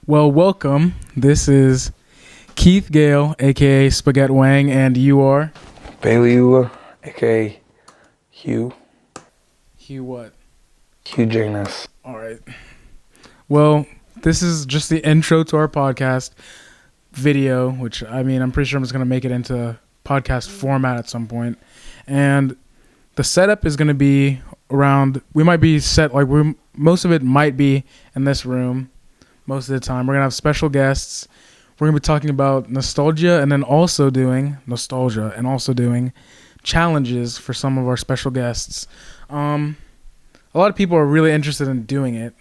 Well, welcome. This is Keith Gale, aka Spaghet Wang, and you are Bailey, aka Hugh. Hugh what? Hugh Janus. All right. Well, this is just the intro to our podcast video, which I'm pretty sure I'm just gonna make it into podcast format at some point. And the setup is gonna be around. We might be set like most of it might be in this room. Most of the time, we're gonna have special guests. We're gonna be talking about nostalgia, and then also doing challenges for some of our special guests. A lot of people are really interested in doing it,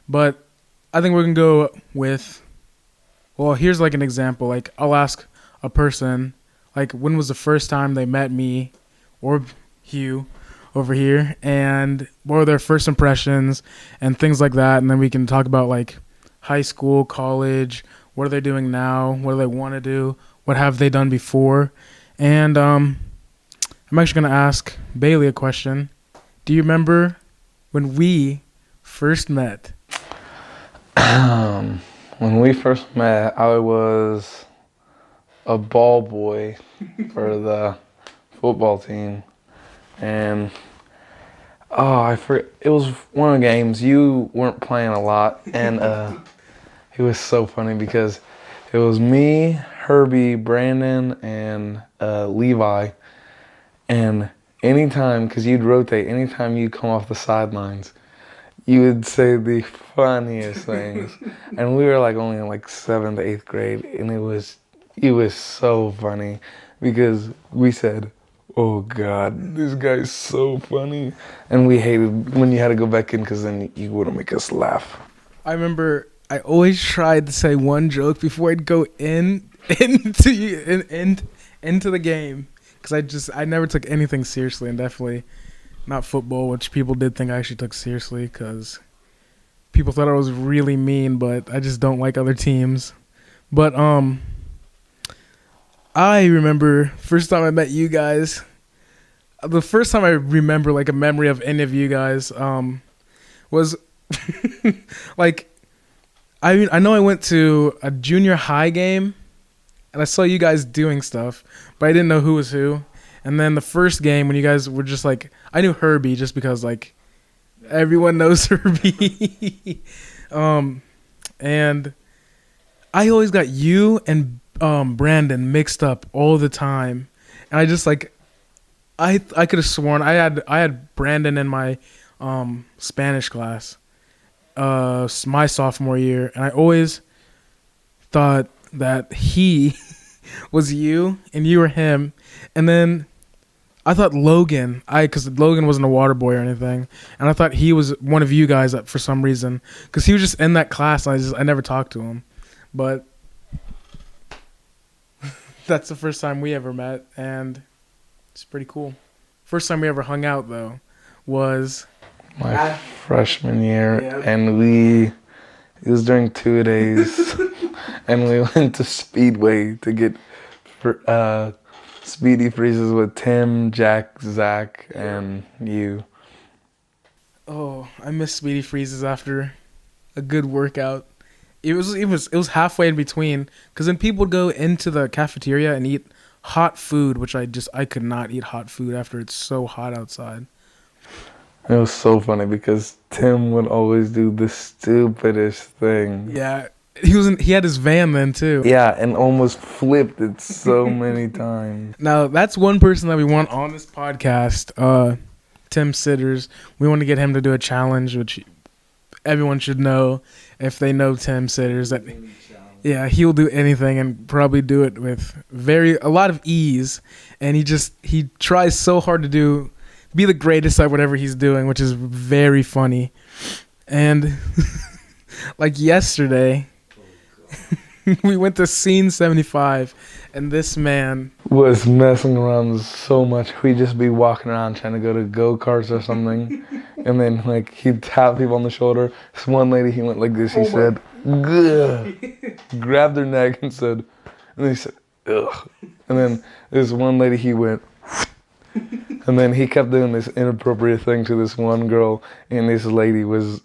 but I think we're gonna go with. Well, here's like an example. Like I'll ask a person, like when was the first time they met me, or Hugh, over here, and what were their first impressions and things like that, and then we can talk about like high school, college, what are they doing now, what do they want to do, what have they done before. And I'm actually going to ask Bailey a question. Do you remember when we first met? When we first met, I was a ball boy for the football team. And I forget, it was one of the games. You weren't playing a lot, and it was so funny because it was me, Herbie, Brandon, and Levi. And anytime, because you'd rotate, anytime you'd come off the sidelines, you would say the funniest things. And we were like only in like 7th to 8th grade, and it was so funny because we said, "Oh God, this guy's so funny," and we hated when you had to go back in because then you wouldn't make us laugh. I remember I always tried to say one joke before I'd go into the game because I never took anything seriously, and definitely not football, which people did think I actually took seriously because people thought I was really mean, but I just don't like other teams. But I remember first time I met you guys. The first time I remember like a memory of any of you guys was like I know I went to a junior high game and I saw you guys doing stuff, but I didn't know who was who. And then the first game when you guys were just like, I knew Herbie just because like everyone knows Herbie. And I always got you and Brandon mixed up all the time, and I just like I could have sworn I had Brandon in my Spanish class my sophomore year, and I always thought that he was you and you were him. And then I thought Logan, because Logan wasn't a water boy or anything, and I thought he was one of you guys for some reason because he was just in that class, and I never talked to him. But that's the first time we ever met, and it's pretty cool. First time we ever hung out, though, was my freshman year, and it was during 2 days, and we went to Speedway to get Speedy Freezes with Tim, Jack, Zach, and you. Oh, I miss Speedy Freezes after a good workout. It was halfway in between, because then people would go into the cafeteria and eat hot food, which I could not eat hot food after it's so hot outside. It was so funny because Tim would always do the stupidest thing. Yeah, he had his van then too. Yeah, and almost flipped it so many times. Now that's one person that we want on this podcast, Tim Sitters. We want to get him to do a challenge, which everyone should know if they know Tim Sitters. That yeah, he'll do anything and probably do it with a lot of ease. And he tries so hard to be the greatest at whatever he's doing, which is very funny. And like yesterday, we went to Scene 75, and this man was messing around so much. We'd just be walking around trying to go to go-karts or something, and then like he'd tap people on the shoulder. This one lady, he went like this. He said, "Gah," grabbed her neck and said, and he said, "Ugh." And then this one lady, he went, and then he kept doing this inappropriate thing to this one girl, and this lady was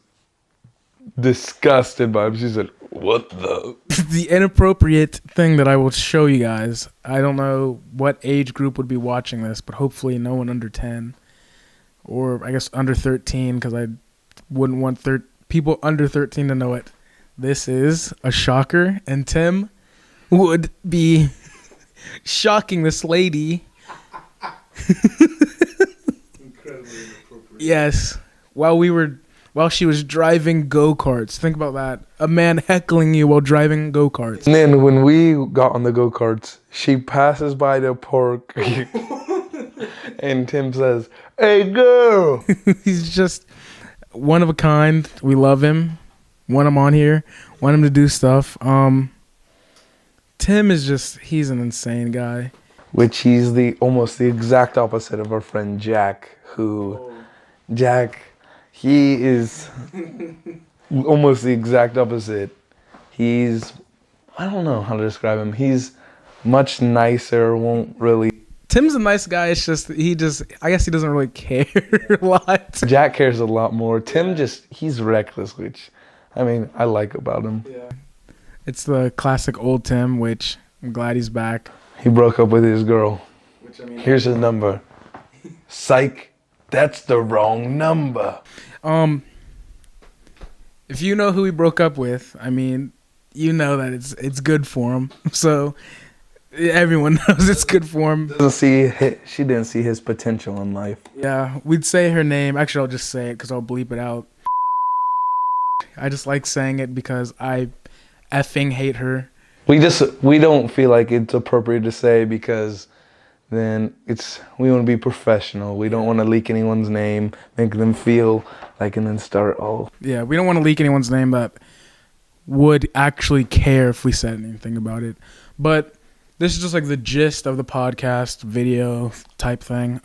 disgusted by him. She said, What the? The inappropriate thing that I will show you guys. I don't know what age group would be watching this, but hopefully no one under 10. Or I guess under 13, because I wouldn't want people under 13 to know it. This is a shocker, and Tim would be shocking this lady. Incredibly inappropriate. Yes, while she was driving go-karts. Think about that. A man heckling you while driving go-karts. And then when we got on the go-karts, she passes by the park and Tim says, "Hey girl." He's just one of a kind. We love him. Want him on here. Want him to do stuff. Tim is he's an insane guy. Which he's almost the exact opposite of our friend Jack, he is almost the exact opposite. I don't know how to describe him. He's much nicer, won't really. Tim's a nice guy. It's just, I guess he doesn't really care a lot. Jack cares a lot more. Tim he's reckless, which, I mean, I like about him. Yeah. It's the classic old Tim, which I'm glad he's back. He broke up with his girl. Which, I mean, here's his number. Psych, that's the wrong number. If you know who he broke up with, I mean, you know that it's good for him. So everyone knows it's good for him. She didn't see his potential in life. Yeah, we'd say her name. Actually, I'll just say it because I'll bleep it out. I just like saying it because I effing hate her. We don't feel like it's appropriate to say because then we want to be professional. We don't want to leak anyone's name, make them feel like, and then start all. Yeah, we don't want to leak anyone's name that would actually care if we said anything about it. But this is just like the gist of the podcast video type thing.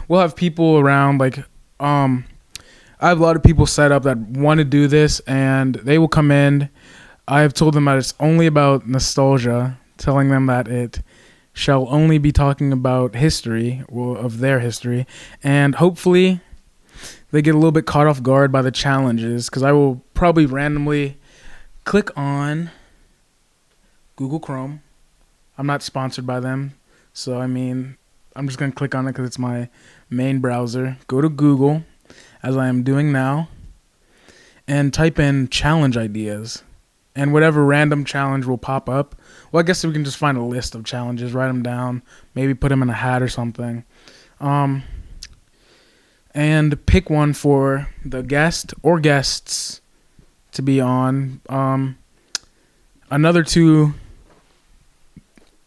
We'll have people around, like, I have a lot of people set up that want to do this, and they will come in. I have told them that it's only about nostalgia, telling them that it shall only be talking about history, of their history, and hopefully they get a little bit caught off guard by the challenges, because I will probably randomly click on Google Chrome. I'm not sponsored by them, so I mean, I'm just going to click on it because it's my main browser. Go to Google, as I am doing now, and type in challenge ideas, and whatever random challenge will pop up. Well, I guess we can just find a list of challenges, write them down, maybe put them in a hat or something, and pick one for the guest or guests to be on. Another two,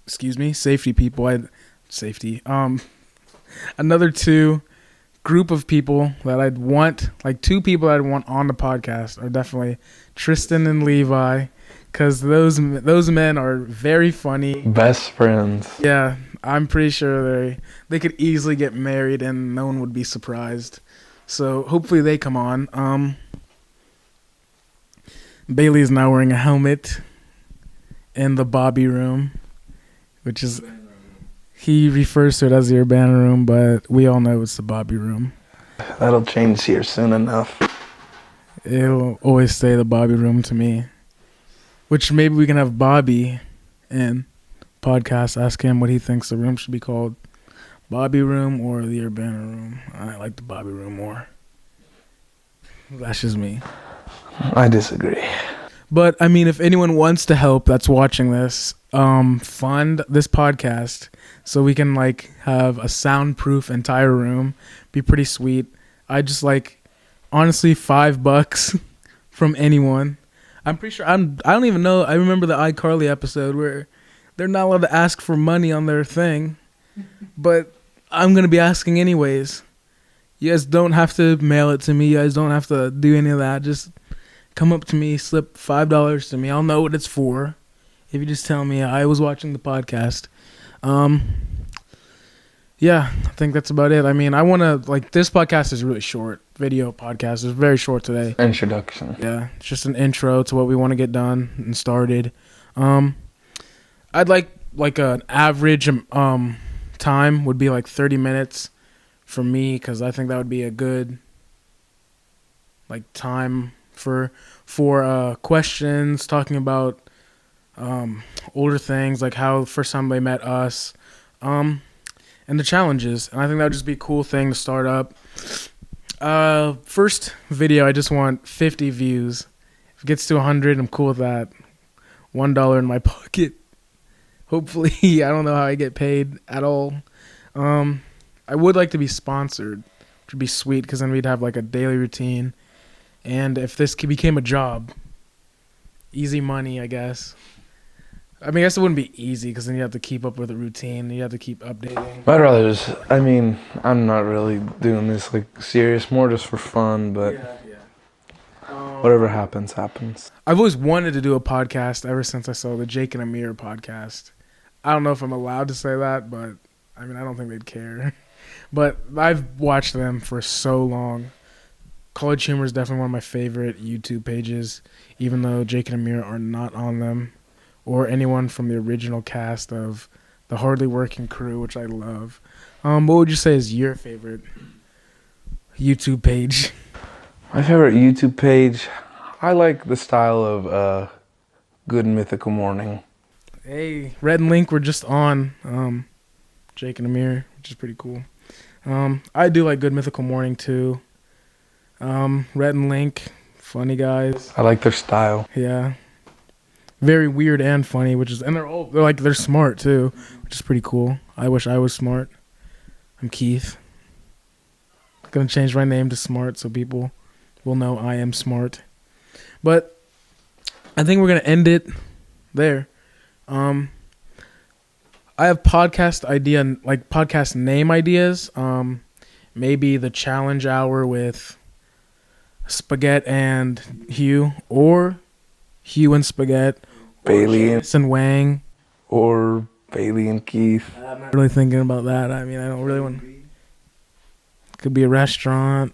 safety people. Another two group of people that I'd want, like two people I'd want on the podcast are definitely Tristan and Levi, because those men are very funny. Best friends. Yeah, I'm pretty sure they could easily get married and no one would be surprised. So hopefully they come on. Bailey is now wearing a helmet in the Bobby room, which is, he refers to it as the Urbana room, but we all know it's the Bobby room. That'll change here soon enough. It'll always stay the Bobby room to me. Which maybe we can have Bobby in podcast, ask him what he thinks the room should be called. Bobby room or the Urbana room. I like the Bobby room more. That's just me. I disagree. But I mean, if anyone wants to help that's watching this, fund this podcast so we can like have a soundproof entire room. Be pretty sweet. I just like, honestly, $5 from anyone. I'm pretty sure I don't even know. I remember the iCarly episode where they're not allowed to ask for money on their thing, but I'm going to be asking anyways. You guys don't have to mail it to me. You guys don't have to do any of that. Just come up to me, slip $5 to me. I'll know what it's for if you just tell me I was watching the podcast. Yeah, I think that's about it. I mean, I want to, like, this podcast is really short. Video podcast is very short today. Introduction. Yeah, it's just an intro to what we want to get done and started. I'd like an average time would be like 30 minutes for me, because I think that would be a good like time for questions, talking about older things like how the first time they met us, and the challenges. And I think that would just be a cool thing to start up. First video, I just want 50 views. If it gets to 100, I'm cool with that. $1 in my pocket. Hopefully, I don't know how I get paid at all. I would like to be sponsored, which would be sweet because then we'd have like a daily routine. And if this became a job, easy money, I guess. I mean, I guess it wouldn't be easy because then you have to keep up with the routine. You have to keep updating. I'd rather just, I mean, I'm not really doing this like serious, more just for fun, but whatever happens, happens. I've always wanted to do a podcast ever since I saw the Jake and Amir podcast. I don't know if I'm allowed to say that, but I mean, I don't think they'd care. But I've watched them for so long. College Humor is definitely one of my favorite YouTube pages, even though Jake and Amir are not on them, or anyone from the original cast of the Hardly Working Crew, which I love. What would you say is your favorite YouTube page? My favorite YouTube page, I like the style of Good Mythical Morning. Hey, Red and Link were just on Jake and Amir, which is pretty cool. I do like Good Mythical Morning too. Red and Link, funny guys. I like their style. Yeah. Very weird and funny, and they're smart too, which is pretty cool. I wish I was smart. I'm Keith. Gonna change my name to Smart so people will know I am smart. But I think we're gonna end it there. I have podcast name ideas. Maybe the challenge hour with Spaghet and Hugh, or Hugh and Spaghet, Bailey and Wang, or Bailey and Keith. I'm not really thinking about that. I mean, I don't really want. Could be a restaurant.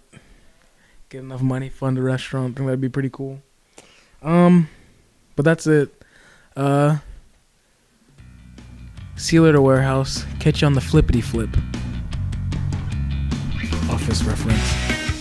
Get enough money, fund a restaurant. I think that'd be pretty cool. But that's it. See you later, warehouse. Catch you on the flippity flip. Office reference.